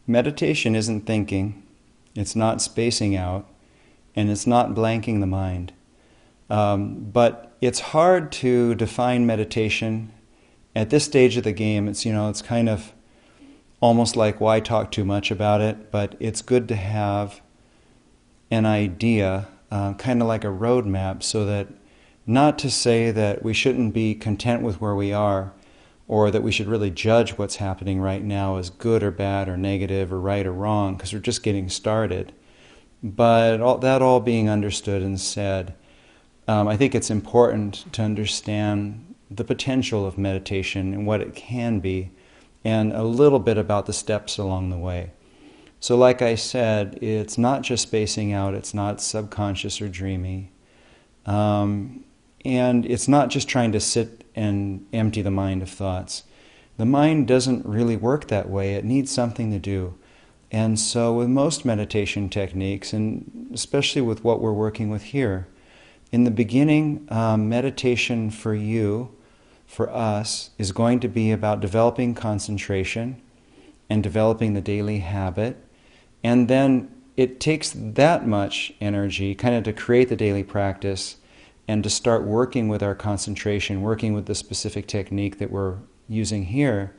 Meditation isn't thinking, it's not spacing out, and it's not blanking the mind. But it's hard to define meditation. At this stage of the game, it's kind of almost like, why talk too much about it? But it's good to have an idea, kind of like a roadmap, so that not to say that we shouldn't be content with where we are, or that we should really judge what's happening right now as good or bad or negative or right or wrong, because we're just getting started. But all being understood and said, I think it's important to understand the potential of meditation and what it can be, and a little bit about the steps along the way. So like I said, it's not just spacing out, it's not subconscious or dreamy, and it's not just trying to sit and empty the mind of thoughts. The mind doesn't really work that way. It needs something to do. And so with most meditation techniques, and especially with what we're working with here, in the beginning, meditation for you, for us, is going to be about developing concentration and developing the daily habit. And then it takes that much energy kind of to create the daily practice and to start working with our concentration, working with the specific technique that we're using here,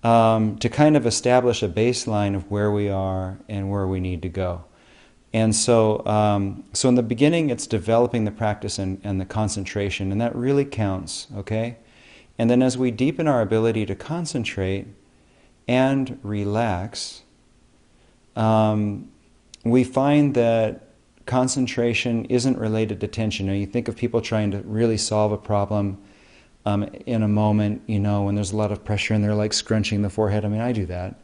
to kind of establish a baseline of where we are and where we need to go. And so in the beginning, it's developing the practice and the concentration, and that really counts, okay? And then as we deepen our ability to concentrate and relax, we find that concentration isn't related to tension. You think of people trying to really solve a problem in a moment, when there's a lot of pressure and they're like scrunching the forehead. I mean, I do that.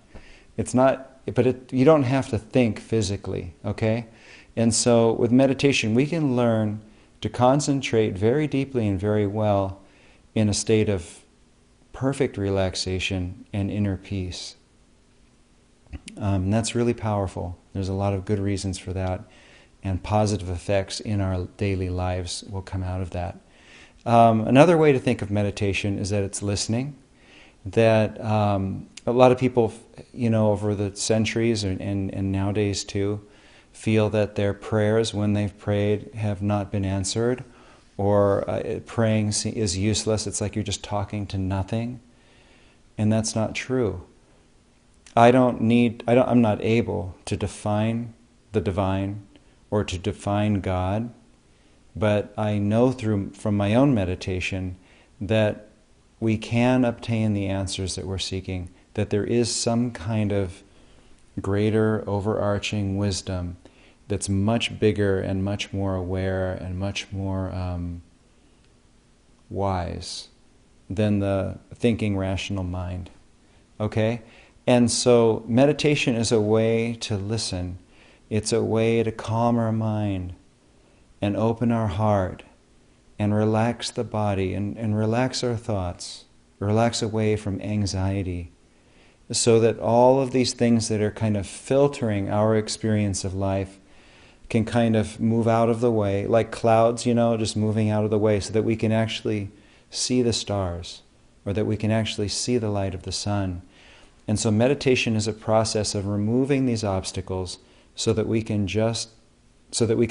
It's not, but you don't have to think physically, okay? And so with meditation, we can learn to concentrate very deeply and very well in a state of perfect relaxation and inner peace. That's really powerful. There's a lot of good reasons for that, and positive effects in our daily lives will come out of that. Another way to think of meditation is that it's listening, that a lot of people, over the centuries and nowadays too, feel that their prayers, when they've prayed, have not been answered, or praying is useless. It's like you're just talking to nothing, and that's not true. I'm not able to define the divine or to define God, but I know from my own meditation that we can obtain the answers that we're seeking, that there is some kind of greater overarching wisdom that's much bigger and much more aware and much more wise than the thinking rational mind. Okay? And so meditation is a way to listen. It's a way to calm our mind and open our heart and relax the body and relax our thoughts, relax away from anxiety, so that all of these things that are kind of filtering our experience of life can kind of move out of the way, like clouds, just moving out of the way, so that we can actually see the stars, or that we can actually see the light of the sun. And so meditation is a process of removing these obstacles so that we can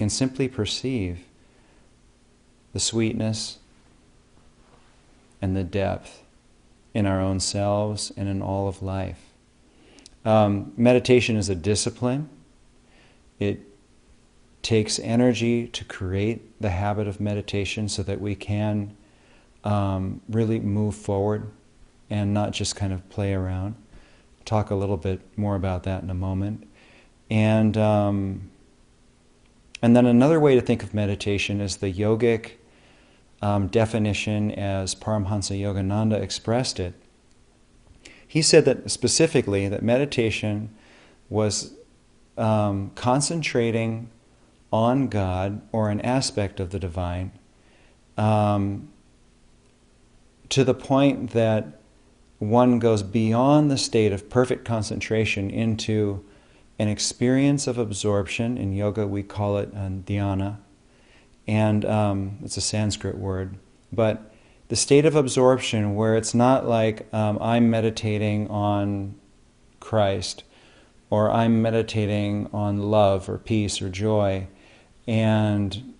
simply perceive the sweetness and the depth in our own selves and in all of life. Meditation is a discipline. It takes energy to create the habit of meditation so that we can really move forward and not just kind of play around. Talk a little bit more about that in a moment. And then another way to think of meditation is the yogic definition as Paramhansa Yogananda expressed it. He said that specifically that meditation was concentrating on God or an aspect of the divine to the point that one goes beyond the state of perfect concentration into an experience of absorption. In yoga we call it dhyana, and it's a Sanskrit word, but the state of absorption where it's not like I'm meditating on Christ or I'm meditating on love or peace or joy. And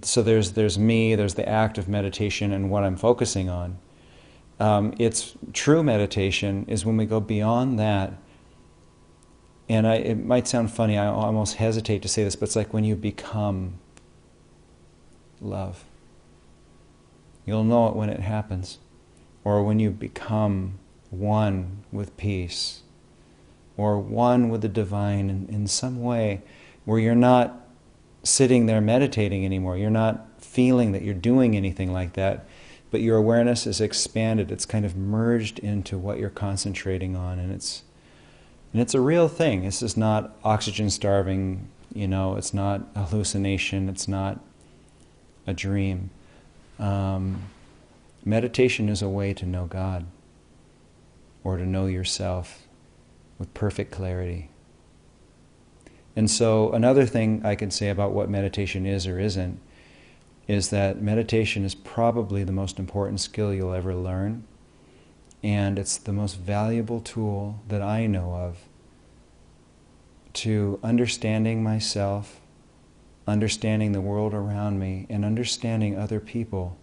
so there's me, there's the act of meditation and what I'm focusing on. It's true meditation is when we go beyond that. And it might sound funny, I almost hesitate to say this, but it's like when you become love. You'll know it when it happens. Or when you become one with peace, or one with the divine in some way where you're not sitting there meditating anymore. You're not feeling that you're doing anything like that, but your awareness is expanded. It's kind of merged into what you're concentrating on, and it's a real thing. This is not oxygen starving, it's not a hallucination, it's not a dream. Meditation is a way to know God, or to know yourself with perfect clarity. And so another thing I can say about what meditation is or isn't is that meditation is probably the most important skill you'll ever learn, and it's the most valuable tool that I know of to understanding myself, understanding the world around me, and understanding other people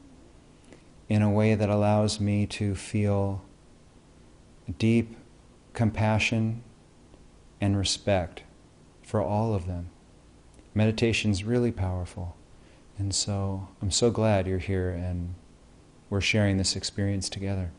in a way that allows me to feel deep compassion and respect for all of them. Meditation's really powerful. And so I'm so glad you're here and we're sharing this experience together.